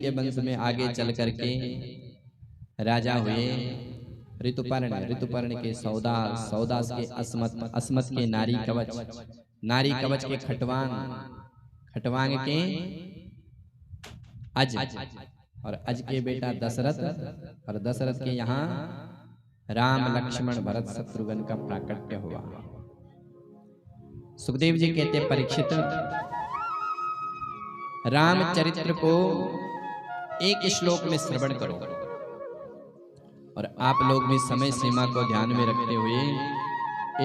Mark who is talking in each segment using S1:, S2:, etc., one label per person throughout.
S1: के वंश में आगे चल करके राजा हुए ऋतुपर्ण। ऋतुपर्ण के सौदास, सौदास के अस्मत, अस्मत के नारी कवच, नारी कवच के खटवांग, खटवांग के अज, और अज के बेटा दशरथ, और दशरथ के यहाँ राम लक्ष्मण भरत शत्रुघ्न का प्राकट्य हुआ। सुखदेव जी कहते परीक्षित, रामचरित्र को एक श्लोक में श्रवण करो, और आप लोग भी समय सीमा को ध्यान में रखते हुए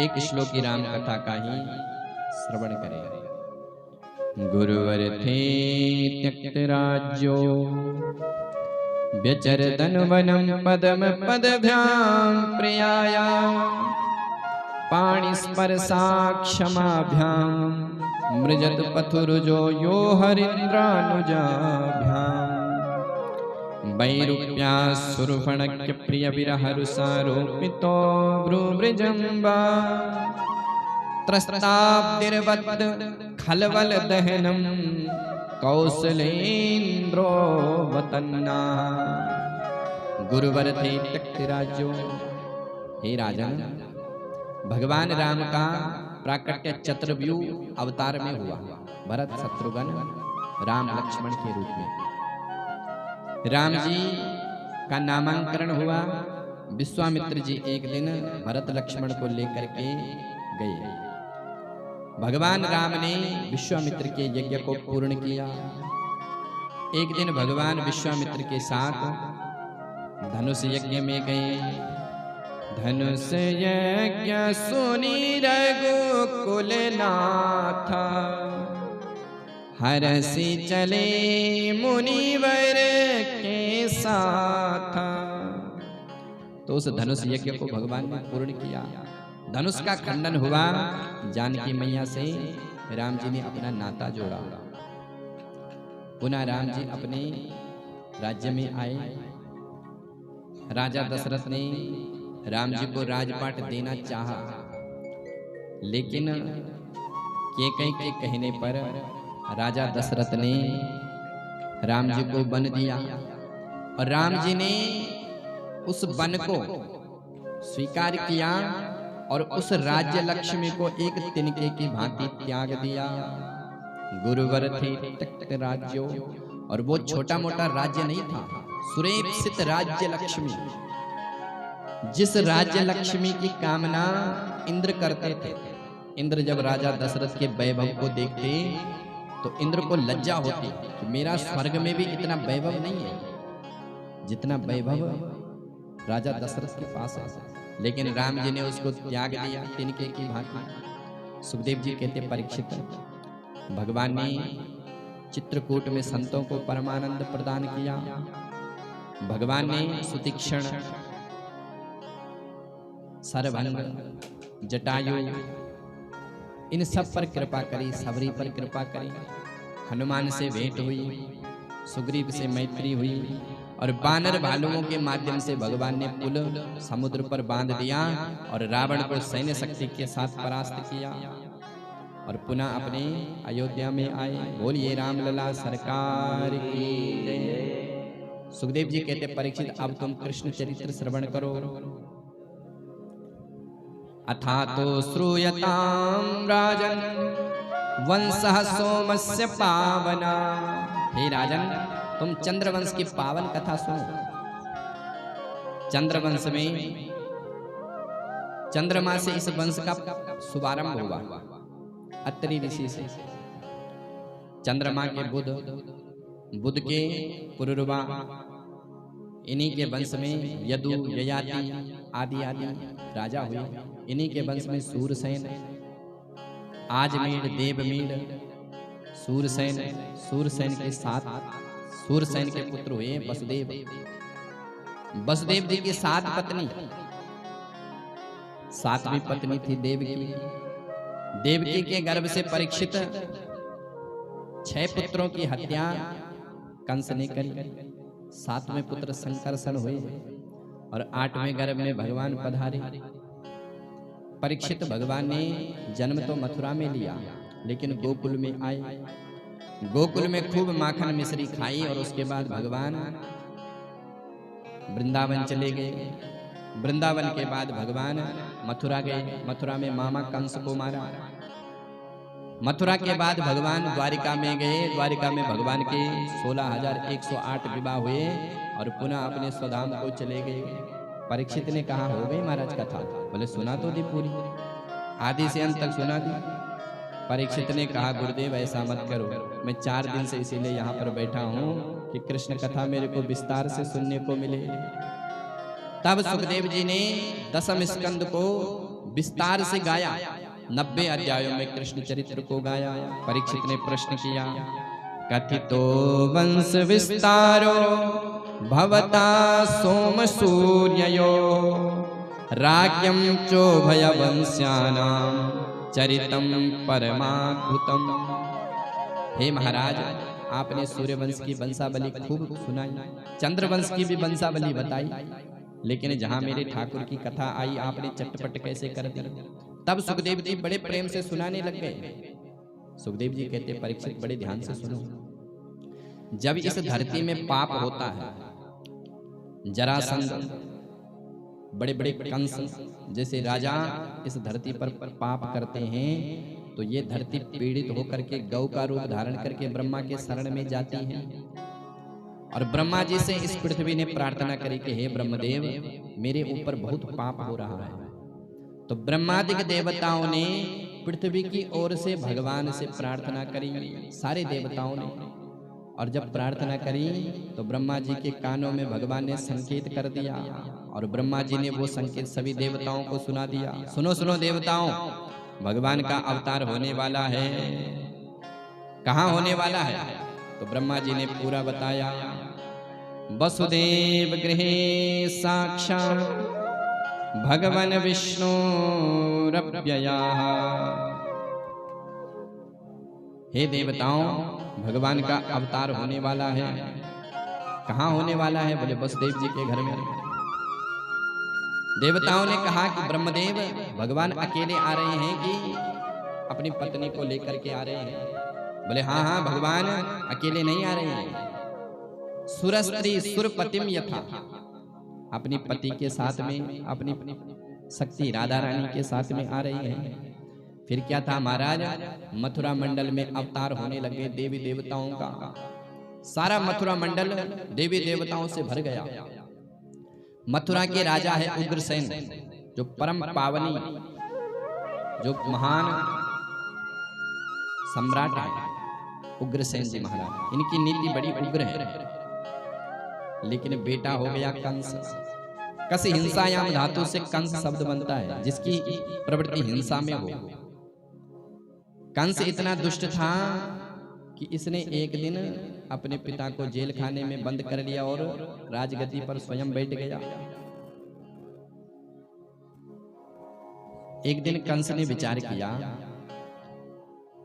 S1: एक श्लोक की राम कथा का ही श्रवण करें। गुरुवर थे त्यक्त राज्यो व्यचरदन वनम पदम पदभ्याम प्रियाया पाणिस्पर्शाक्षमाभ्याम मृजत पथुरुजो यो हरिन्द्रानुजाभ्याम वैरूप्या सुरफणक्य प्रिय विरहरुसारोपितो भ्रूमृजम्बा त्रस्ताब्दिर्वद् खलवल दहनम कौसलेन्द्रो वतन्ना। गुरुवर थे त्यक्त राज्यो। हे राजन, भगवान राम का प्राकट्य चतुर्व्यूह अवतार में हुआ, भरत शत्रुघ्न राम लक्ष्मण के रूप में। राम जी का नामांकरण हुआ। विश्वामित्र जी एक दिन भरत लक्ष्मण को लेकर के गए। भगवान राम ने विश्वामित्र के यज्ञ को पूर्ण किया। एक दिन भगवान विश्वामित्र के साथ धनुष यज्ञ में गए। धनुष यज्ञ सुनी रघुकुल नाथ हरसि चले मुनिवर के साथ। तो उस धनुष यज्ञ को भगवान ने पूर्ण किया। धनुष का खंडन हुआ। जानकी मैया से राम जी ने अपना नाता जोड़ा। पुनः राम जी अपने राज्य में आए। राजा दशरथ ने राम जी को राजपाट देना चाहा, लेकिन कैकेयी के कहने पर राजा दशरथ ने राम जी को वन दिया, और राम जी ने उस वन को स्वीकार किया और उस राज्य लक्ष्मी को एक तिनके की भांति त्याग दिया। गुरुवर थे त्यक्त राज्यो, और वो छोटा मोटा राज्य नहीं था, सुरेप्सित राज्य लक्ष्मी। जिस राज्य लक्ष्मी की कामना इंद्र करते थे। इंद्र जब राजा दशरथ के वैभव को देखते तो इंद्र को लज्जा होती कि मेरा स्वर्ग में भी इतना वैभव नहीं है जितना वैभव राजा दशरथ के पास है। लेकिन राम जी ने उसको त्याग दिया तिनके की भांति। सुखदेव जी कहते परीक्षित, भगवान ने चित्रकूट में संतों को परमानंद प्रदान किया। भगवान ने सुतीक्षण, सरभंग, जटायु, इन सब पर कृपा करी। सबरी पर कृपा करी। हनुमान से भेंट हुई, सुग्रीव से मैत्री हुई, और बानर भालुओं के माध्यम से भगवान ने पुल समुद्र पर बांध दिया और रावण को सैन्य शक्ति के साथ परास्त किया, और पुनः अपने अयोध्या में आए। बोलिए रामलला सरकार की जय। सुखदेव जी कहते परीक्षित, अब तुम कृष्ण चरित्र श्रवण करो। अथा तो श्रूयताम राजन वंशः सोमस्य पावना। हे राजन, तुम चंद्रवंश की पावन कथा सुनो। चंद्रवंश में चंद्रमा से इस वंश का शुभारंभ हुआ, अत्रि ऋषि से। चंद्रमा के बुध, बुध के पुरुरवा, इन्हीं के वंश में यदु, ययाति आदि आदि राजा हुए। इन्हीं के वंश में सूरसेन, आजमीर, देवमीर, सूरसेन, सूरसेन के साथ सूरसेन के पुत्र हुए वसुदेव। वसुदेव जी की 7 पत्नी, 7वीं पत्नी थी देवकी। देवकी के गर्भ से परीक्षित 6 पुत्रों की हत्या कंस ने करी। 7वें पुत्र संकर्षण हुए और 8वें गर्भ में भगवान पधारे। परीक्षित, भगवान ने जन्म तो मथुरा में लिया, लेकिन गोकुल में आए। गोकुल में खूब माखन मिश्री खाई और उसके बाद भगवान वृंदावन चले गए। वृंदावन के बाद भगवान मथुरा गए। मथुरा में मामा कंस को मारा। मथुरा के बाद भगवान द्वारिका में गए। द्वारिका में भगवान के 16,108 विवाह हुए और पुनः अपने स्वधाम को चले गए। परीक्षित ने कहा, हो गई महाराज कथा? बोले सुना तो दी पूरी, आदि से अंत तक सुना दी। परीक्षित ने कहा, गुरुदेव ऐसा मत करो, मैं 4 दिन से इसीलिए यहाँ पर बैठा हूँ कि कृष्ण कथा मेरे को विस्तार से सुनने को मिले। तब सुखदेव जी ने 10वें स्कंद को विस्तार से गाया। 90 अध्यायों में कृष्ण चरित्र को गाया। परीक्षित ने प्रश्न किया, कथितो वंश विस्तारो भवता सोम सूर्ययो राज्यम चोभय वंश्यानाम चरितम परमाद्भुतम। हे महाराज, आपने सूर्यवंश की वंशावली खूब सुनाई, चंद्रवंश की भी वंशावली बताई, लेकिन जहां मेरे ठाकुर की कथा आई आपने चटपट कैसे कर दी। तब सुखदेव जी बड़े प्रेम से सुनाने लग गए। सुखदेव जी कहते, परीक्षित बड़े ध्यान से सुनो। जब इस धरती में पाप होता है, जरासंध, बड़े बड़े कंस जैसे राजा इस धरती पर पाप करते हैं, तो ये धरती पीड़ित होकर के गौ का रूप धारण करके ब्रह्मा के शरण में जाती है। और ब्रह्मा जी से इस पृथ्वी ने प्रार्थना करी कि हे ब्रह्मदेव, मेरे ऊपर बहुत पाप हो रहा है। तो ब्रह्मादिक देवताओं ने पृथ्वी की ओर से भगवान से प्रार्थना करी, सारे देवताओं ने। और जब प्रार्थना करी तो ब्रह्मा जी के कानों में भगवान ने संकेत कर दिया और ब्रह्मा जी ने वो संकेत सभी देवताओं को सुना दिया। सुनो सुनो देवताओं, भगवान का अवतार होने वाला है। कहाँ होने वाला है? तो ब्रह्मा जी ने पूरा बताया। वसुदेव गृहे साक्षात् भगवान विष्णुरव्ययः। हे देवताओं, भगवान का अवतार होने वाला है। कहाँ होने वाला है? बोले वसुदेव जी के घर में। देवताओं ने कहा कि ब्रह्मदेव, भगवान अकेले आ रहे हैं कि अपनी पत्नी को लेकर के आ रहे हैं? बोले हाँ हाँ, भगवान अकेले नहीं आ रहे हैं। सुरस्त्री सुरपतिम यथा, अपनी पति के साथ में, अपनी शक्ति राधा रानी के साथ में आ रही है। फिर क्या था महाराज? मथुरा मंडल में अवतार होने लगे देवी देवताओं का। सारा मथुरा मंडल देवी देवताओं से भर गया। मथुरा के राजा है उग्रसेन, जो परम पावनी, जो महान सम्राट है उग्रसेन जी महाराज। इनकी नीति बड़ी उग्र है। लेकिन बेटा हो गया कंस। कस हिंसायाम धातु से कंस शब्द बनता है, जिसकी प्रवृत्ति हिंसा में हो। कंस इतना दुष्ट था कि इसने एक दिन अपने पिता को जेल खाने में बंद कर लिया और राजगद्दी पर स्वयं बैठ गया। एक दिन कंस ने विचार किया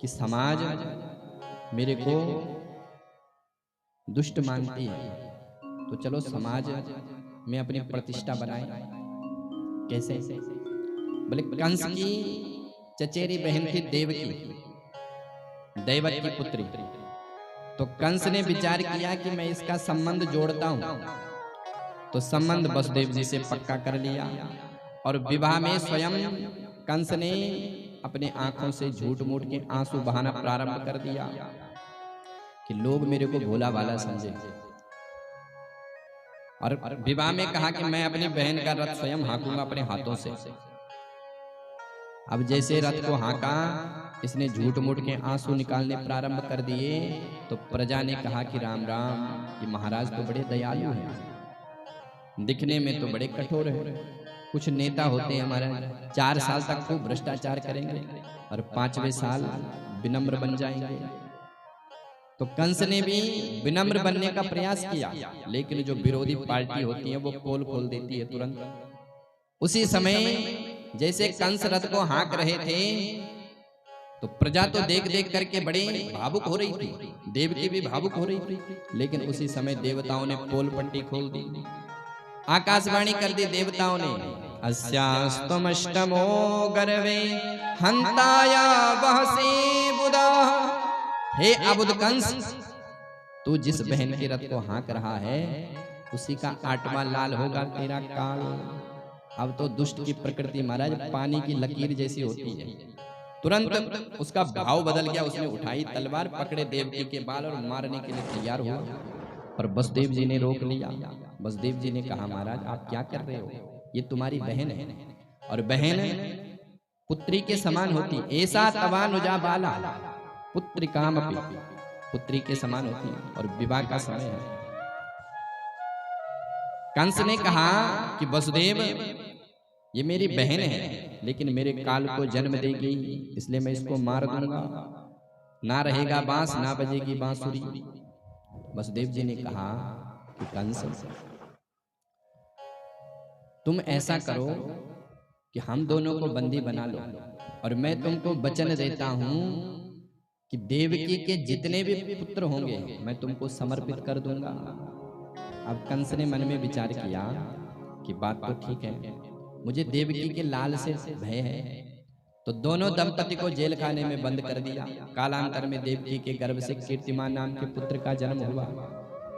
S1: कि समाज मेरे को दुष्ट मानती है, तो चलो समाज में अपनी प्रतिष्ठा बनाए। कैसे? बोले कंस की चचेरी बहन थी देवकी, दैवक की पुत्री। तो कंस ने विचार किया कि मैं इसका संबंध जोड़ता हूं। तो संबंध वसुदेव जी से पक्का कर लिया और विवाह में स्वयं कंस ने अपने आंखों से झूठ मूठ के आंसू बहाना प्रारंभ कर दिया कि लोग मेरे को भोला भाला समझे। और विवाह में कहा कि मैं अपनी बहन का रथ स्वयं हाँकूंगा अपने हाथों से। अब जैसे रथ को हाँका, इसने झूठ मूठ के आंसू निकालने प्रारंभ कर दिए। तो प्रजा ने कहा कि राम राम, ये महाराज तो बड़े दयालु हैं, दिखने में तो बड़े कठोर हैं। कुछ नेता होते हैं हमारे, 4 साल तक खूब भ्रष्टाचार करेंगे और 5वें साल विनम्र बन जाएंगे। तो कंस ने भी विनम्र बनने का प्रयास किया, लेकिन जो विरोधी पार्टी होती है वो पोल खोल देती है तुरंत। उसी समय जैसे कंस रथ को हाँक रहे थे तो प्रजा तो देख देख करके बड़े भावुक हो रही थी, देवकी भी भावुक हो रही थी। लेकिन उसी समय देवताओं ने पोल पट्टी खोल दी, आकाशवाणी कर दी देवताओं ने, अस्यास्तमष्टमो गर्वे हंताया बहसी बुधा हे अबुद कंस, तू जिस बहन के रथ को हाँक रहा है उसी का 8वां लाल होगा तेरा काल। अब तो दुष्ट की प्रकृति महाराज पानी की लकीर जैसी होती है। तुरंत उसका भाव बदल गया, उसने उठाई तलवार, पकड़े देवकी के बाल और मारने के लिए तैयार हुआ। और वसुदेव जी ने रोक लिया। वसुदेव जी ने कहा महाराज आप क्या कर रहे हो, ये तुम्हारी बहन है और बहन पुत्री के समान होती, ऐसा तवा नुजा बाला पुत्र काम अपी, पुत्री के समान होती है और विवाह का समय है। कंस ने कहा कि वसुदेव ये मेरी बहन है लेकिन मेरे काल को जन्म देगी, इसलिए मैं इसको मार दूंगा, ना रहेगा बांस ना बजेगी बांसुरी। वसुदेव जी ने कहा कि कंस तुम ऐसा करो कि हम दोनों को बंदी बना लो और मैं तुमको वचन देता हूं कि देवकी के जितने भी पुत्र होंगे मैं तुमको समर्पित कर दूंगा। अब कंस ने मन में विचार किया कि बात तो ठीक है, मुझे देवकी के लाल से भय है, तो दोनों दंपति को जेल खाने में बंद कर दिया। कालांतर में देवकी के गर्भ से कीर्तिमान नाम के पुत्र का जन्म हुआ।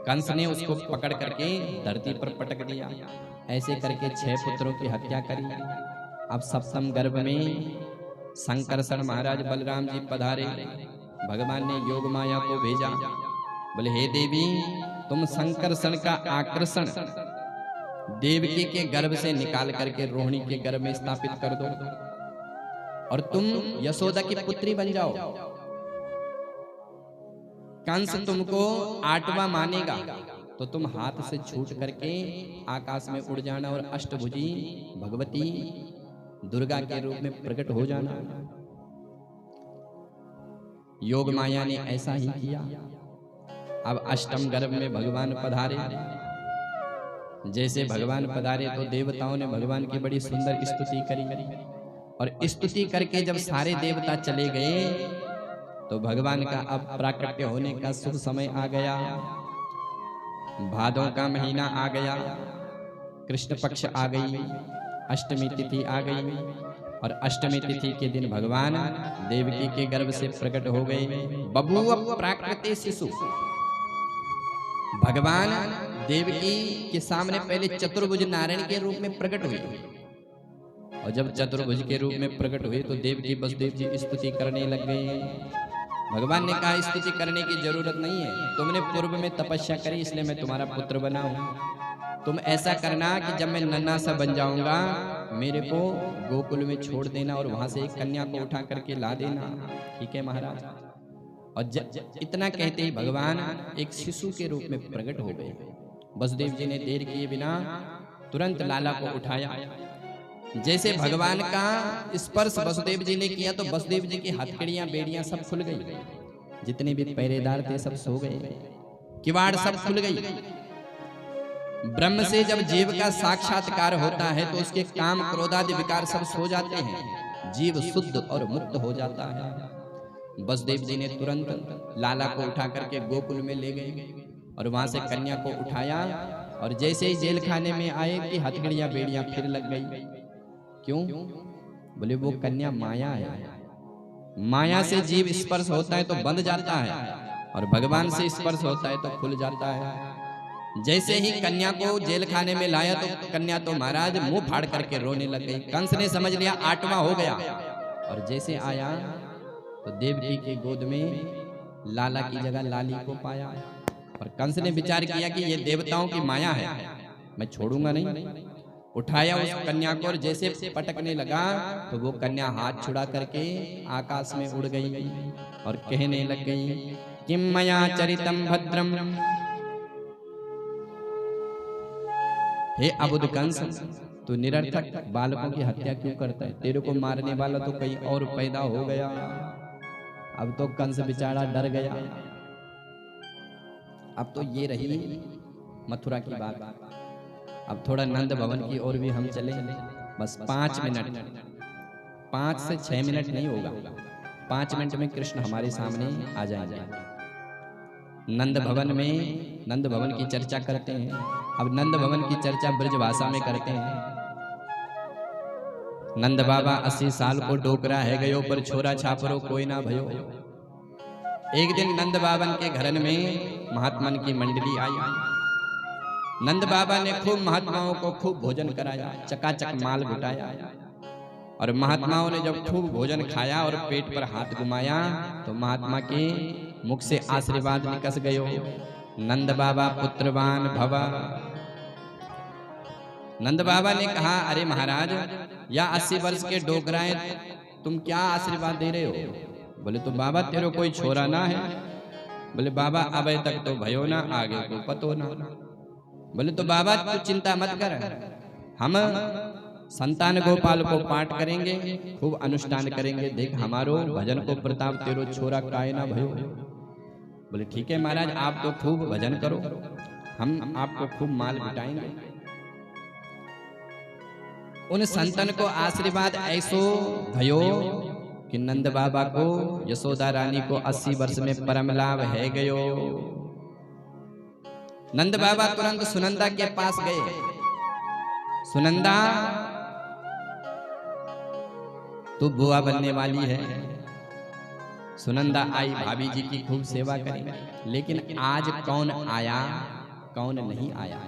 S1: कंस ने उसको पकड़ करके धरती पर पटक दिया। ऐसे करके 6 पुत्रों की हत्या करी। अब सप्तम गर्भ में संकर्षण महाराज बलराम जी पधारे। भगवान ने योग माया को भेजा, बोले हे देवी तुम संकर्षण का आकर्षण देवकी के गर्भ से निकाल करके रोहिणी के गर्भ में स्थापित कर दो और तुम यशोदा की पुत्री बन जाओ। कंस तुमको 8वां मानेगा तो तुम हाथ से छूट करके आकाश में उड़ जाना और अष्टभुजी भगवती दुर्गा के रूप में प्रकट हो जाना। योग माया ने ऐसा ही किया। अब अष्टम गर्भ में भगवान पधारे। जैसे भगवान पधारे तो देवताओं ने भगवान की बड़ी सुंदर स्तुति करी और स्तुति करके जब सारे देवता चले गए तो भगवान का अब प्राकट्य होने का शुभ समय आ गया। भादों का महीना आ गया, कृष्ण पक्ष आ गई, अष्टमी तिथि आ गई और अष्टमी तिथि के दिन भगवान देवकी के गर्भ से प्रकट हो गए। बभूव प्राकृते शिशु। भगवान देवकी के सामने पहले चतुर्भुज नारायण के रूप में प्रकट हुए और जब चतुर्भुज के रूप में प्रकट हुए तो देवकी वसुदेव जी स्तुति करने लग गए। भगवान ने कहा स्तुति करने की जरूरत नहीं है, तुमने पूर्व में तपस्या करी इसलिए मैं तुम्हारा पुत्र बना हूं। तुम ऐसा करना कि जब मैं नन्हा सा बन जाऊंगा मेरे को गोकुल में छोड़ देना और वहां से एक कन्या को उठा करके ला देना। ठीक है महाराज। और इतना कहते ही भगवान एक शिशु के रूप में प्रकट हो गए। वसुदेव जी ने देर किए बिना तुरंत लाला को उठाया। जैसे भगवान का स्पर्श वसुदेव जी ने किया तो वसुदेव जी की हथकड़ियां बेड़ियां सब खुल गई। जितने भी पहरेदार थे सब सो गए, किवाड़ सब खुल गई। ब्रह्म से जब जीव का साक्षात्कार होता है तो उसके काम क्रोधादि विकार सब सो जाते हैं, जीव शुद्ध और मुक्त हो जाता है। वसुदेव जी ने तुरंत लाला को उठा करके गोकुल में ले गए और वहां से कन्या को उठाया और जैसे ही जेल खाने में आए कि हथकड़ियां बेड़ियां फिर लग गई। क्यों? बोले वो कन्या माया है। माया से जीव स्पर्श होता है तो बंध जाता है और भगवान से स्पर्श होता है तो खुल जाता है। जैसे ही कन्या को जेल खाने में लाया तो कन्या तो महाराज मुंह फाड़ करके रोने लग गई। कंस ने समझ लिया 8वां हो गया और जैसे आया तो देवकी के गोद में लाला की जगह लाली को पाया और कंस ने विचार किया कि ये देवताओं की माया है, मैं छोड़ूंगा नहीं। उठाया उस कन्या को और जैसे पटकने लगा तो वो कन्या हाथ छुड़ा करके आकाश में उड़ गई और कहने लग गई किम मया चरितम भद्रम। हे अबुद कंस, तू निरर्थक बालकों की हत्या क्यों करता है? तेरे को मारने वाला तो कहीं और पैदा हो गया। अब तो कंस बेचारा डर गया। अब तो ये रही मथुरा की बात। अब थोड़ा नंद भवन की ओर भी हम चले, बस 5 मिनट, 5 से 6 मिनट नहीं होगा, 5 मिनट में कृष्ण हमारे सामने आ जाएंगे। नंद भवन में नंद भवन की चर्चा करते हैं। अब नंद भवन की चर्चा ब्रज भाषा में करते हैं। नंद बाबा 80 साल को डोकरा है गयो पर छोरा छापरो कोई ना भयो। एक दिन नंद बाबन के घरन में महात्मन की मंडली आई। नंद बाबा ने खूब महात्माओं को खूब भोजन कराया, चकाचक माल घुटाया। और महात्माओं ने जब खूब भोजन खाया और पेट पर हाथ घुमाया तो महात्मा के मुख से आशीर्वाद निकस गयो, नंद बाबा पुत्रवान भवा। नंद बाबा ने कहा, अरे महाराज, या 80 वर्ष के डोकराए तुम क्या आशीर्वाद दे रहे हो? बोले तो बाबा तेरे कोई छोरा ना है? बोले बाबा अबे तक तो भयो ना, आगे को पतो ना। बोले तो बाबा तू चिंता मत कर, हम संतान गोपाल को पाठ करेंगे, खूब अनुष्ठान करेंगे, देख हमारो भजन को प्रताप तेरो छोरा काय ना भयो। बोले ठीक है महाराज, आप तो खूब भजन करो, हम आपको खूब माल बिटाएंगे। उन संतन को आशीर्वाद ऐसो भयो कि नंद बाबा को, यशोदा रानी को 80 वर्ष में परम लाभ है गयो। नंद बाबा तुरंत सुनंदा के पास गए। सुनंदा तू बुआ बनने वाली है। सुनंदा आई, भाभी जी की खूब सेवा करी, लेकिन आज कौन आया कौन नहीं आया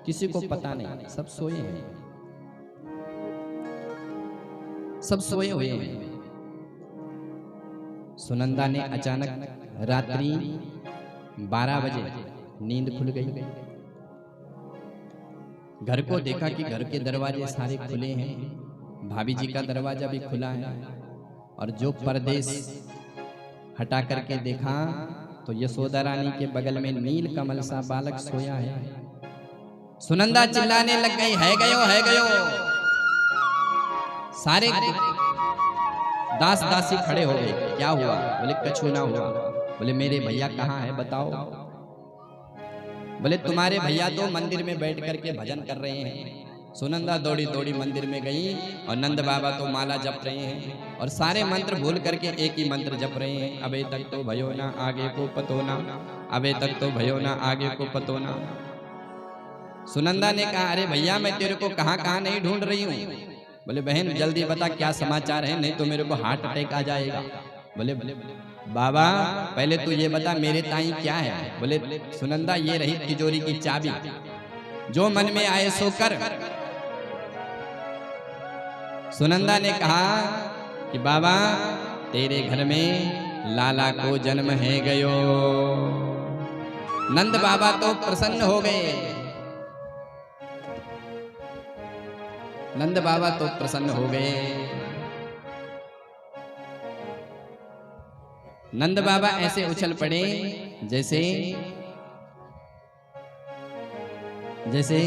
S1: किसी को पता नहीं, सब सोए हैं, सब सोए हुए हैं। सुनंदा ने अचानक रात्रि 12 बजे नींद खुल गई। घर को देखा कि घर के दरवाजे सारे खुले हैं, भाभी जी का दरवाजा भी खुला है, और जो परदेश हटा करके देखा तो यशोदा रानी के बगल में नील कमल सा बालक सोया है। सुनंदा चिल्लाने लग गई, है गयो है गयो। सारे दास दासी खड़े हो गए, क्या हुआ? बोले कछु ना हुआ। बोले मेरे भैया कहाँ है बताओ? बोले तुम्हारे भैया तो मंदिर में बैठ करके भजन कर रहे हैं। सुनंदा दौड़ी दौड़ी मंदिर में गई और नंद बाबा तो माला जप रहे हैं और सारे मंत्र भूल करके एक ही मंत्र जप रहे हैं, अबे तक तो भयो ना आगे को पतो ना, अबे तक तो भयो ना आगे को पतो ना। सुनंदा ने कहा, अरे भैया मैं तेरे को कहाँ कहाँ नहीं ढूंढ रही हूँ। बोले बहन जल्दी बता क्या समाचार है, नहीं तो मेरे को हार्ट अटैक आ जाएगा। बोले बाबा पहले तू ये बता मेरे ताई क्या है। बोले सुनंदा ये रही तिजोरी की चाबी, जो मन में आए सो कर। सुनंदा ने कहा कि बाबा तेरे घर में लाला को जन्म है गयो। नंद बाबा तो प्रसन्न हो गए, नंद बाबा तो प्रसन्न हो गए। नंद बाबा ऐसे उछल पड़े जैसे जैसे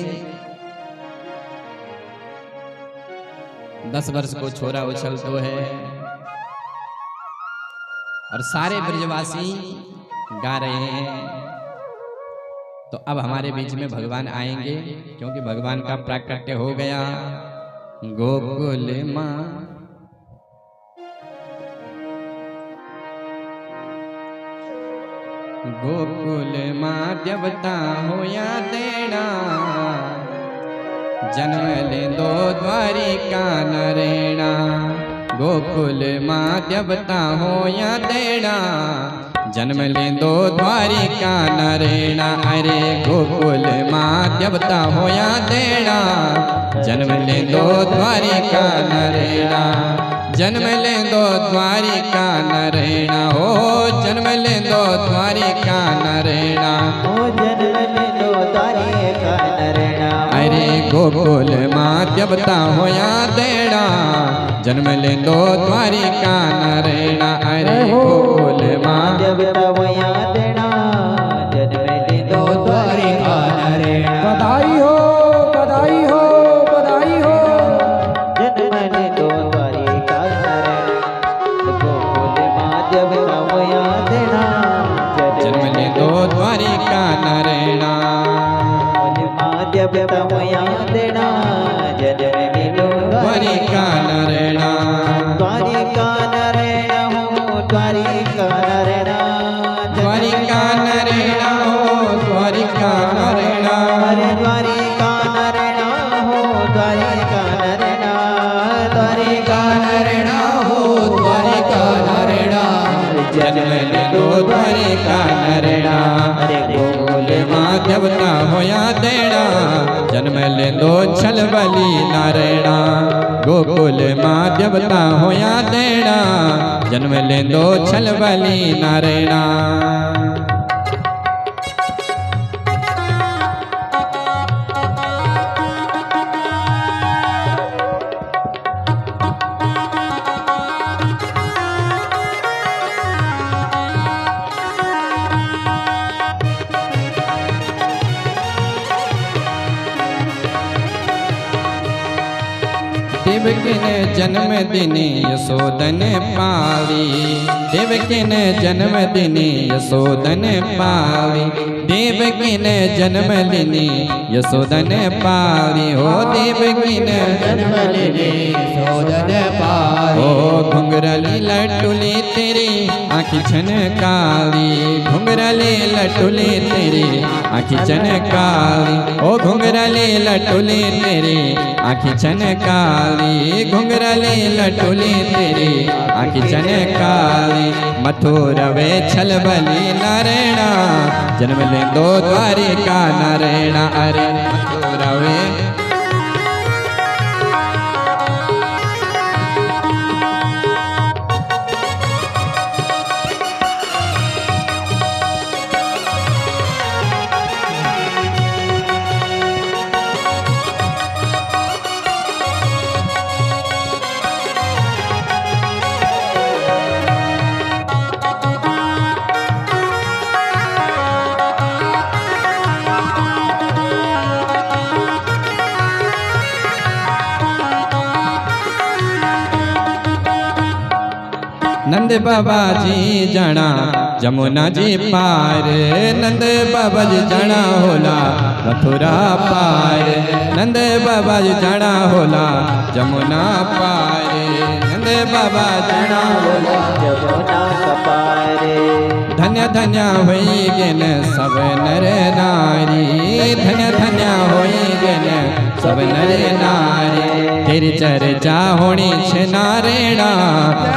S1: 10 वर्ष को छोरा उछल तो है। और सारे ब्रजवासी गा रहे हैं। तो अब हमारे बीच में भगवान आएंगे, क्योंकि भगवान का प्राकट्य हो गया। गोकुल माँ गोकुल माँ देवता होया देना, जन्म ले दो द्वारिका नरेणा। गोकुल माँ देवता होया देना, जन्म ले दो द्वारिका नरेणा। अरे गोकुल माँ देवता होया देना, जन्म ले दो द्वारिका नरेणा। जन्म ले दो द्वारिका नरेणा, हो जन्म ले दो द्वारिका नरेणा,
S2: हो जन्म ले दो द्वारिका नरेणा।
S1: अरे गोकुल माँ देवता होया देना, जन्म ले दो द्वारिका नरेणा। अरे गोकुल माँ
S2: देवता होया देना, जन्म ले दो द्वारिका नरेणा।
S3: बधाई हो बधाई हो बधाई हो।
S2: जन्म ले दो द्वारिका नरेणा, गोकुल माँ देवता होया देना,
S1: जन्म ले दो द्वारिका नरेणा।
S2: देवता होया देना, जन्म ले दो
S1: द्वारिका नरेणा।
S2: द्वारिका नरेणा, हो द्वारिका नरेणा।
S1: द्वारिका नरेणा, हो द्वारिका नरेणा।
S2: अरे द्वारिका नरेणा, हो द्वारिका नरेणा। द्वारिका नरेणा, हो द्वारिका नरेणा। जन्म ले
S1: होया देना जन्म लेंदो छल बली नारायणा गोकुल मां देवता होया देना जन्म लेंदो छल बली नारायणा देवकी ने जन्म दिनी यशोदन पाली देवकी ने जन्म दिनी यशोदन पाली देवकी ने जन्म दिनी यशोदन पाली हो देवकी ने
S2: जन्म दिनी यशोदन पाली
S1: ओ घुंघरली लटुली तेरी आँखी छन काली घुंघरली लटुली तेरी आँखी छन काली ओ घुंघरली लटुली तेरी आँखी छन काली घुंघरली लटुली तेरी आँखी छन काली मथुरवे छल बली नारायणा जन्म लेंदो द्वारिका नारायणा अरे मथुरवे नंद बाबा जी जाना जमुना जी पार नंद बाबा जी जाना होला मथुरा पार नंद बाबा जी जाना होला जमुना पार नंद बाबा जाना होला
S2: जमुना पार
S1: धन्य धन्य होई गेन सब नर नारी धन्य धन्य होई गेन सब नर नारी तेरी चर्चा होनी छे नारायणा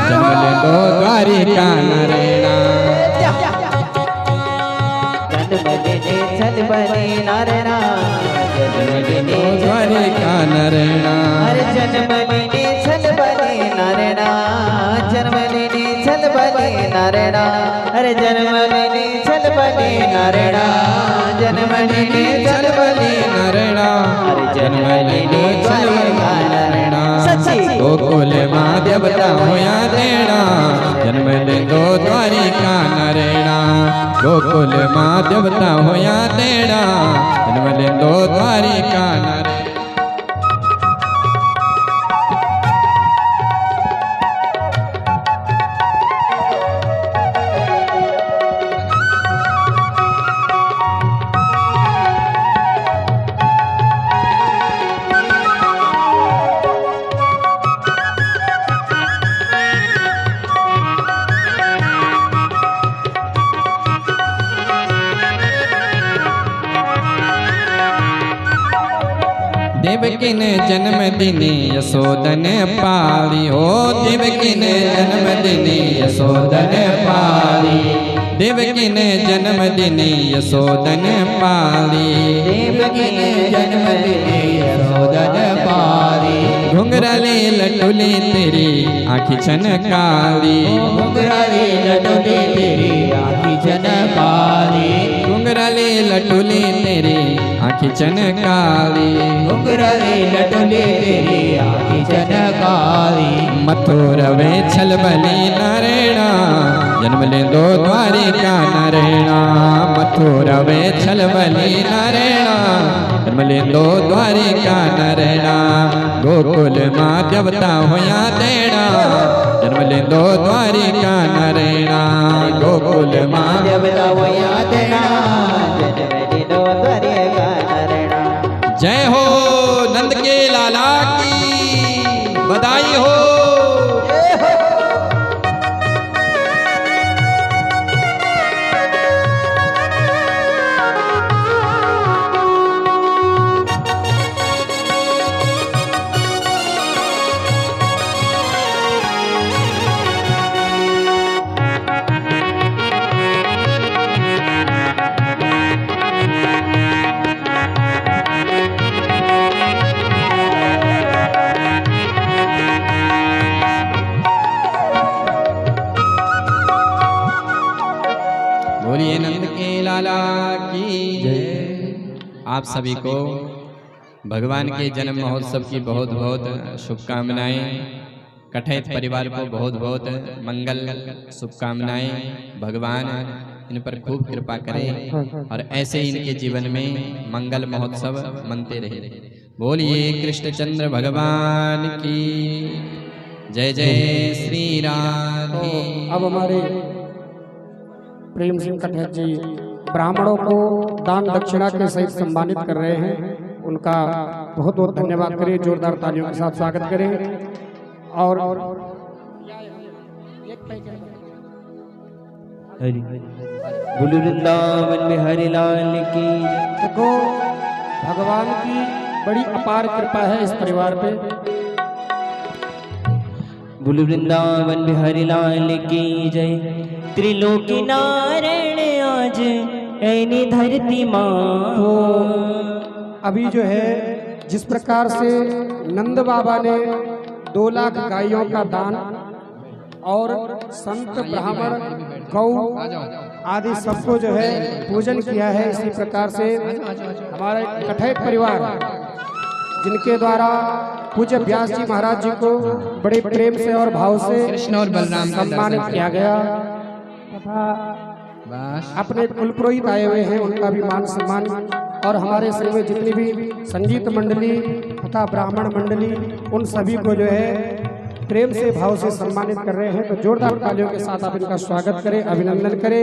S1: जन्म लेंदो द्वारिका नारायणा
S2: जन्म दिनी छल बली नारायणा जन्म दिनी
S1: द्वारिका नारायणा
S2: अरे जन्म दिनी छल बली नारायणा जन्म दिनी छल बली नारायणा अरे जन्म दिनी छल बली नारायणा जन्म दिनी छल बली
S1: नारायणा
S2: अरे जन्म दिनी छल बली नारायणा
S1: गोकुल मां देवता होया देना जन्म लेंदो द्वारिका नारायणा गोकुल मां देवता होया देना जन्म लेंदो द्वारिका नारायणा देवकी ने जन्म दिनी यशोदन पाली हो देवकी ने जन्म दिनी यशोदन पाली देवकी ने जन्म दिनी यशोदन पाली
S2: देवकी ने जन्म दिनी यशोदन पाली
S1: घुंघराली लटुली तेरी आँखी छन काली
S2: घुंघराली लटुली तेरी आँखी छन काली
S1: घुंघराली लटुली तेरी आँखी छन काली
S2: घुंघराली लटुली तेरी आँखी छन काली
S1: मथुरवे छल बली नारायणा जन्म लेंदो द्वारिका नारायणा मथुरवे छल बली नारायणा जन्म लेंदो द्वारिका नारायणा गोकुल मां देवता होया देना जन्म लेंदो द्वारिका नारायणा गोकुल मां
S2: देवता होया देना जन्म लेंदो द्वारिका नारायणा।
S1: जय हो नंद के लाला की बधाई हो। आप सभी को भगवान के जन्म महोत्सव की बहुत बहुत शुभकामनाएं। कठैत परिवार को बहुत बहुत मंगल शुभकामनाएं। भगवान इन पर खूब कृपा करें और ऐसे ही इनके जीवन में मंगल महोत्सव मनते रहे। बोलिए कृष्णचंद्र भगवान की जय। जय श्री राधे।
S3: अब हमारे प्रेम सिंह कठैत जी ब्राह्मणों को दान दक्षिणा के सहित सम्मानित कर रहे हैं। उनका बहुत बहुत धन्यवाद करें, जोरदार तालियों के साथ स्वागत करें। और
S2: बोलो वृंदावन में हरि लाल की।
S3: देखो भगवान की बड़ी अपार कृपा है इस परिवार पे।
S2: बोलो वृंदावन में हरि लाल की जय। त्रिलोकी नारायण आज ऐनी धरती माँ।
S3: तो अभी जो है जिस प्रकार से नंद बाबा ने 2 लाख गायों का दान और संत ब्राह्मण गौ आदि सबको जो है पूजन किया है, इसी प्रकार से हमारे कठैत परिवार जिनके द्वारा पूज्य व्यास जी महाराज जी को बड़े प्रेम से और भाव से
S1: कृष्ण और बलराम का
S3: सम्मानित
S1: दर्शन
S3: किया गया तथा
S1: बस
S3: अपने कुल पुरोहित आए हुए हैं, उनका भी मान सम्मान और हमारे संग में जितनी भी संगीत मंडली तथा ब्राह्मण मंडली उन सभी को जो है प्रेम से भाव से सम्मानित कर रहे हैं। तो जोरदार तालियों के साथ आप इनका स्वागत करें, अभिनंदन करें।